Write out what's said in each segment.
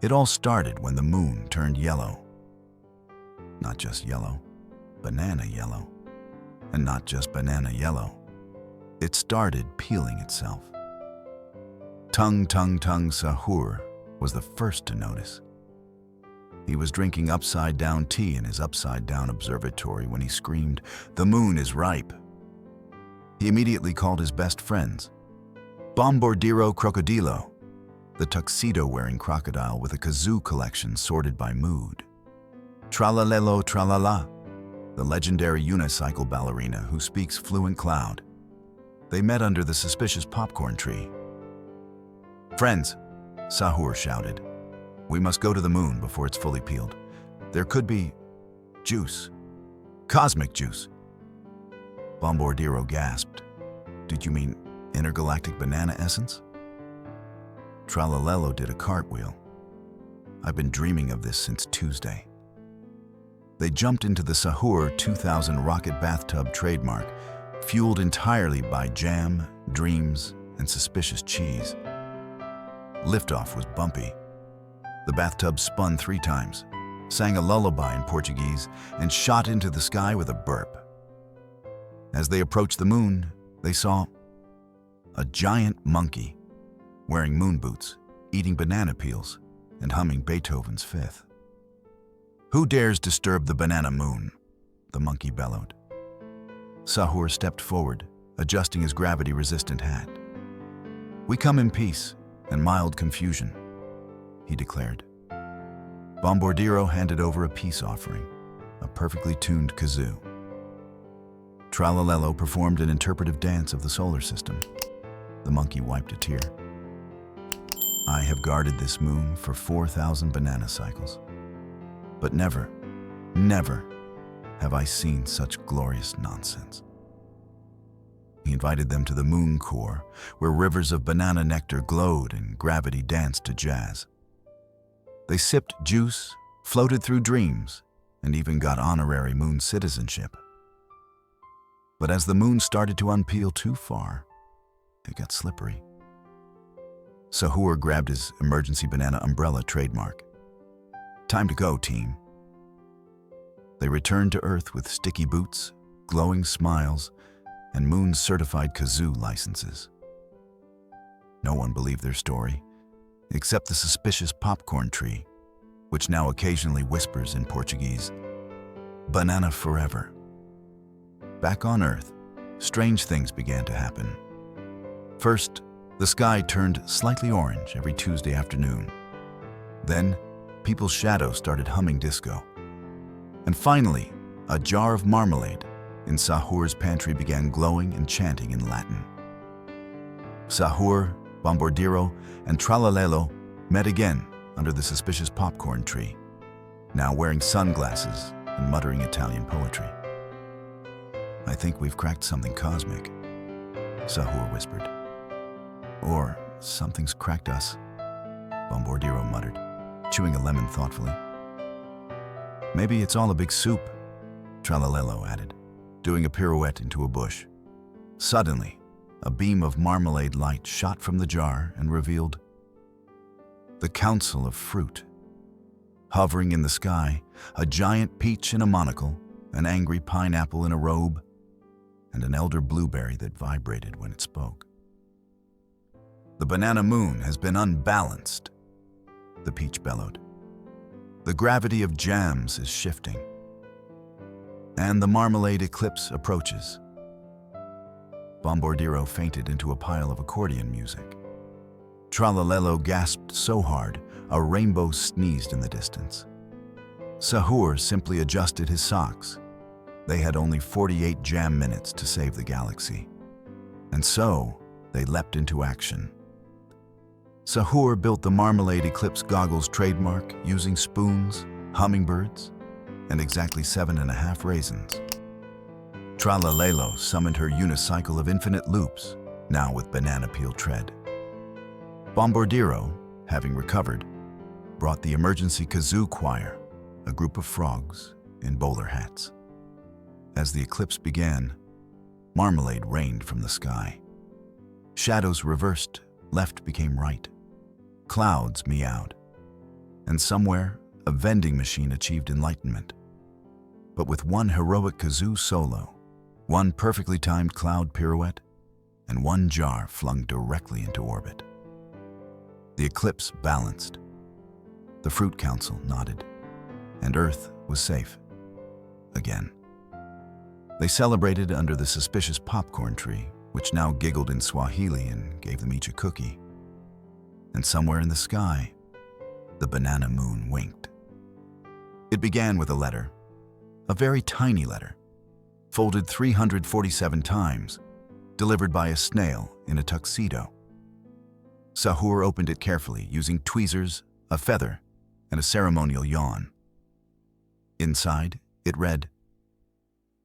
It all started when the moon turned yellow. Not just yellow, banana yellow. And not just banana yellow. It started peeling itself. Tung Sahur was the first to notice. He was drinking upside-down tea in his upside-down observatory when he screamed, "The moon is ripe!" He immediately called his best friends. Bombardiro Crocodilo, the tuxedo-wearing crocodile with a kazoo collection sorted by mood. Tralalelo Tralala, the legendary unicycle ballerina who speaks fluent cloud. They met under the suspicious popcorn tree. "Friends," Sahur shouted, "we must go to the moon before it's fully peeled. There could be juice. Cosmic juice." Bombardiro gasped. "Did you mean intergalactic banana essence?" Tralalelo did a cartwheel. "I've been dreaming of this since Tuesday." They jumped into the Sahur 2000 rocket bathtub trademark, fueled entirely by jam, dreams, and suspicious cheese. Liftoff was bumpy. The bathtub spun 3 times, sang a lullaby in Portuguese, and shot into the sky with a burp. As they approached the moon, they saw a giant monkey wearing moon boots, eating banana peels, and humming Beethoven's Fifth. "Who dares disturb the banana moon?" the monkey bellowed. Sahur stepped forward, adjusting his gravity-resistant hat. "We come in peace and mild confusion," he declared. Bombardiro handed over a peace offering, a perfectly tuned kazoo. Tralalelo performed an interpretive dance of the solar system. The monkey wiped a tear. "I have guarded this moon for 4,000 banana cycles, but never have I seen such glorious nonsense." He invited them to the moon core, where rivers of banana nectar glowed and gravity danced to jazz. They sipped juice, floated through dreams, and even got honorary moon citizenship. But as the moon started to unpeel too far, it got slippery. Sahur grabbed his emergency banana umbrella trademark. "Time to go, team." They returned to Earth with sticky boots, glowing smiles, and moon-certified kazoo licenses. No one believed their story, except the suspicious popcorn tree, which now occasionally whispers in Portuguese, "Banana forever." Back on Earth, strange things began to happen. First, the sky turned slightly orange every Tuesday afternoon. Then, people's shadows started humming disco. And finally, a jar of marmalade in Sahur's pantry began glowing and chanting in Latin. Sahur, Bombardiro, and Tralalelo met again under the suspicious popcorn tree, now wearing sunglasses and muttering Italian poetry. "I think we've cracked something cosmic," Sahur whispered. "Or something's cracked us," Bombardiro muttered, chewing a lemon thoughtfully. "Maybe it's all a big soup," Tralalelo added, doing a pirouette into a bush. Suddenly, a beam of marmalade light shot from the jar and revealed the Council of Fruit. Hovering in the sky, a giant peach in a monocle, an angry pineapple in a robe, and an elder blueberry that vibrated when it spoke. "The banana moon has been unbalanced," the peach bellowed. "The gravity of jams is shifting, and the marmalade eclipse approaches." Bombardiro fainted into a pile of accordion music. Tralalelo gasped so hard, a rainbow sneezed in the distance. Sahur simply adjusted his socks. They had only 48 jam minutes to save the galaxy. And so, they leapt into action. Sahur built the Marmalade Eclipse Goggles trademark using spoons, hummingbirds, and exactly 7.5 raisins. Tralalelo summoned her unicycle of infinite loops, now with banana peel tread. Bombardiro, having recovered, brought the emergency kazoo choir, a group of frogs in bowler hats. As the eclipse began, marmalade rained from the sky. Shadows reversed, left became right. Clouds meowed. and somewhere, a vending machine achieved enlightenment. But with one heroic kazoo solo, one perfectly timed cloud pirouette, and one jar flung directly into orbit. The eclipse balanced. The Fruit Council nodded, and Earth was safe. Again. They celebrated under the suspicious popcorn tree, which now giggled in Swahili and gave them each a cookie. And somewhere in the sky, the banana moon winked. It began with a letter, a very tiny letter, folded 347 times, delivered by a snail in a tuxedo. Sahur opened it carefully, using tweezers, a feather, and a ceremonial yawn. Inside, it read,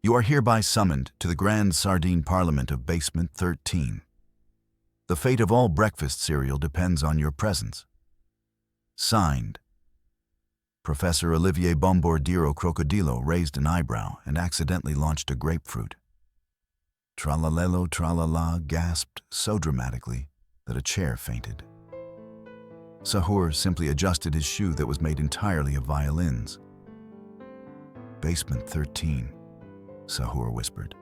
"You are hereby summoned to the Grand Sardine Parliament of Basement 13. The fate of all breakfast cereal depends on your presence. Signed." Professor Olivier Bombordiro Crocodilo raised an eyebrow and accidentally launched a grapefruit. Tralalelo tralala gasped so dramatically that a chair fainted. Sahur simply adjusted his shoe that was made entirely of violins. "Basement 13, Sahur whispered.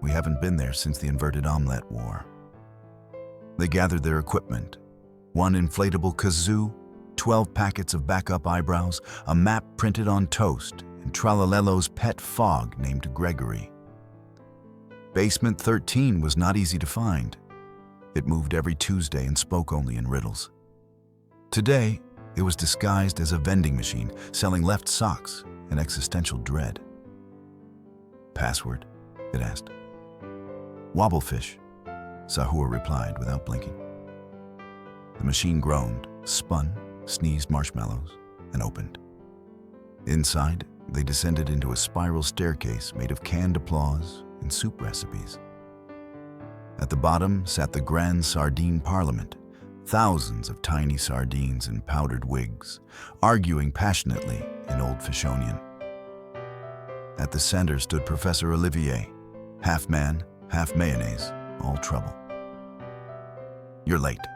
"We haven't been there since the inverted omelette war." They gathered their equipment, one inflatable kazoo, 12 packets of backup eyebrows, a map printed on toast, and Tralalelo's pet fog named Gregory. Basement 13 was not easy to find. It moved every Tuesday and spoke only in riddles. Today, it was disguised as a vending machine, selling left socks and existential dread. "Password?" it asked. "Wobblefish," Sahur replied without blinking. The machine groaned, spun, sneezed marshmallows, and opened. Inside, they descended into a spiral staircase made of canned applause and soup recipes. At the bottom sat the Grand Sardine Parliament, thousands of tiny sardines in powdered wigs, arguing passionately in Old Fishonian. At the center stood Professor Olivier, half man, half mayonnaise, all trouble. "You're late,"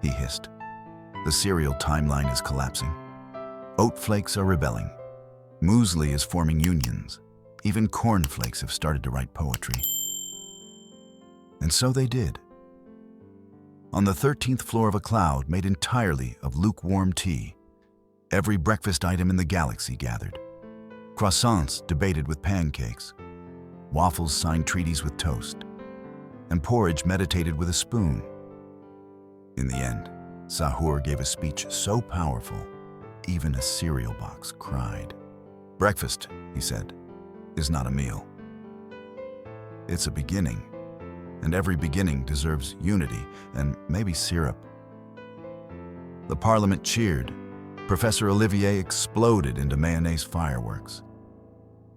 he hissed. "The cereal timeline is collapsing. Oat flakes are rebelling. Muesli is forming unions. Even cornflakes have started to write poetry." And so they did. On the 13th floor of a cloud made entirely of lukewarm tea, every breakfast item in the galaxy gathered. Croissants debated with pancakes, waffles signed treaties with toast, and porridge meditated with a spoon. In the end, Sahur gave a speech so powerful, even a cereal box cried. "Breakfast," he said, "is not a meal. It's a beginning, and every beginning deserves unity and maybe syrup." The Parliament cheered. Professor Olivier exploded into mayonnaise fireworks,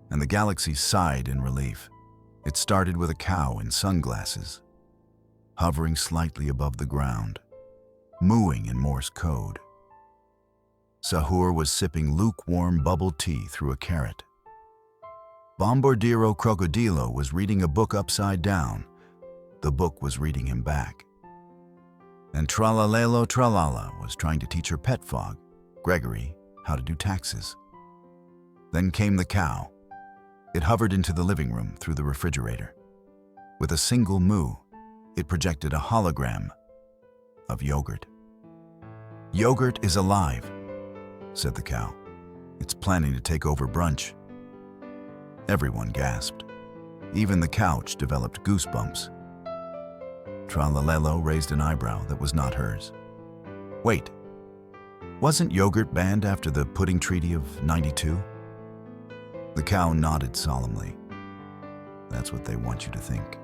and the galaxy sighed in relief. It started with a cow in sunglasses, hovering slightly above the ground, mooing in Morse code. Sahur was sipping lukewarm bubble tea through a carrot. Bombordiro Crocodilo was reading a book upside down. The book was reading him back. And Tralalelo Tralala was trying to teach her pet frog, Gregory, how to do taxes. Then came the cow. It hovered into the living room through the refrigerator. With a single moo, it projected a hologram of yogurt. "Yogurt is alive," said the cow. "It's planning to take over brunch." Everyone gasped. Even the couch developed goosebumps. Tralalelo raised an eyebrow that was not hers. "Wait, wasn't yogurt banned after the pudding treaty of '92? The cow nodded solemnly. "That's what they want you to think."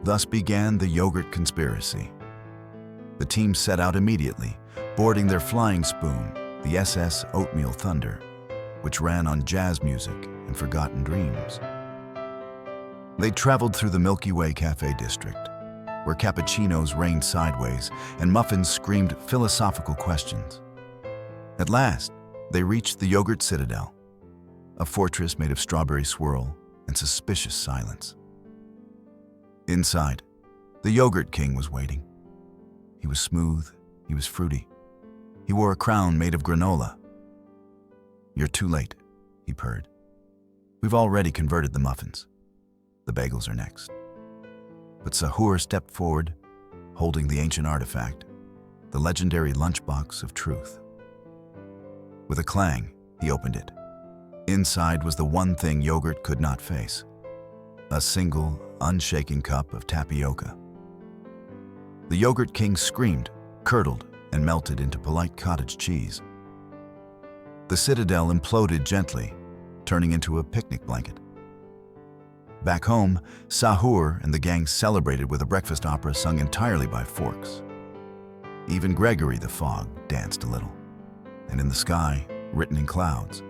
Thus began the yogurt conspiracy. The team set out immediately, boarding their flying spoon, the SS Oatmeal Thunder, which ran on jazz music and forgotten dreams. They traveled through the Milky Way Cafe district, where cappuccinos rained sideways and muffins screamed philosophical questions. At last, they reached the Yogurt Citadel, a fortress made of strawberry swirl and suspicious silence. Inside, the Yogurt King was waiting. He was smooth, he was fruity. He wore a crown made of granola. "You're too late," he purred. "We've already converted the muffins. The bagels are next." But Sahur stepped forward, holding the ancient artifact, the legendary lunchbox of truth. With a clang, he opened it. Inside was the one thing yogurt could not face: a single, unshaken cup of tapioca. The yogurt king screamed, curdled, and melted into polite cottage cheese. The citadel imploded gently, turning into a picnic blanket. Back home, Sahur and the gang celebrated with a breakfast opera sung entirely by forks. Even Gregory the Fog danced a little. And in the sky, written in clouds,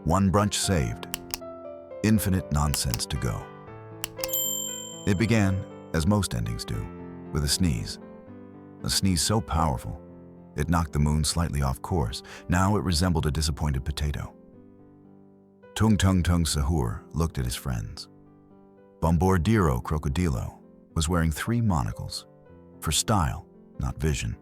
"One brunch saved. Infinite nonsense to go." It began, as most endings do, with a sneeze. A sneeze so powerful, it knocked the moon slightly off course. Now it resembled a disappointed potato. Tung Tung Sahur looked at his friends. Bombardiro Crocodilo was wearing 3 monocles, for style, not vision.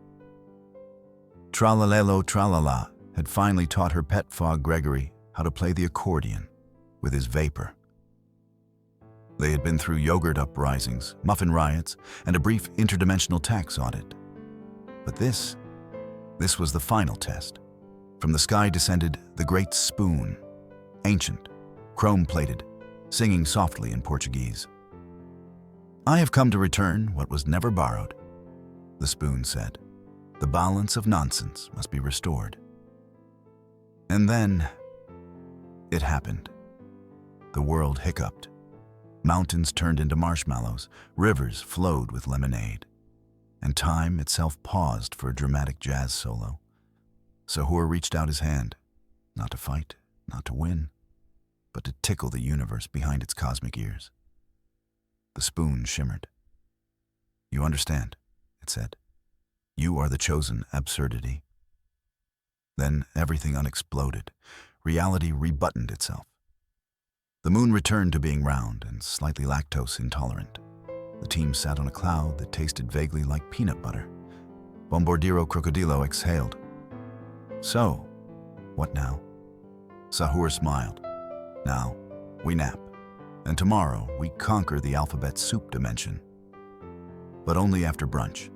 Tralalelo Tralala had finally taught her pet frog Gregory how to play the accordion with his vapor. They had been through yogurt uprisings, muffin riots, and a brief interdimensional tax audit. But this was the final test. From the sky descended the great spoon, ancient, chrome-plated, singing softly in Portuguese. "I have come to return what was never borrowed," the spoon said. "The balance of nonsense must be restored." And then it happened. The world hiccuped. Mountains turned into marshmallows, rivers flowed with lemonade, and time itself paused for a dramatic jazz solo. Sahur reached out his hand, not to fight, not to win, but to tickle the universe behind its cosmic ears. The spoon shimmered. "You understand," it said. "You are the chosen absurdity." Then everything unexploded. Reality rebuttoned itself. The moon returned to being round and slightly lactose intolerant. The team sat on a cloud that tasted vaguely like peanut butter. Bombardiro Crocodilo exhaled. "So, what now?" Sahur smiled. "Now, we nap, and tomorrow we conquer the alphabet soup dimension. But only after brunch."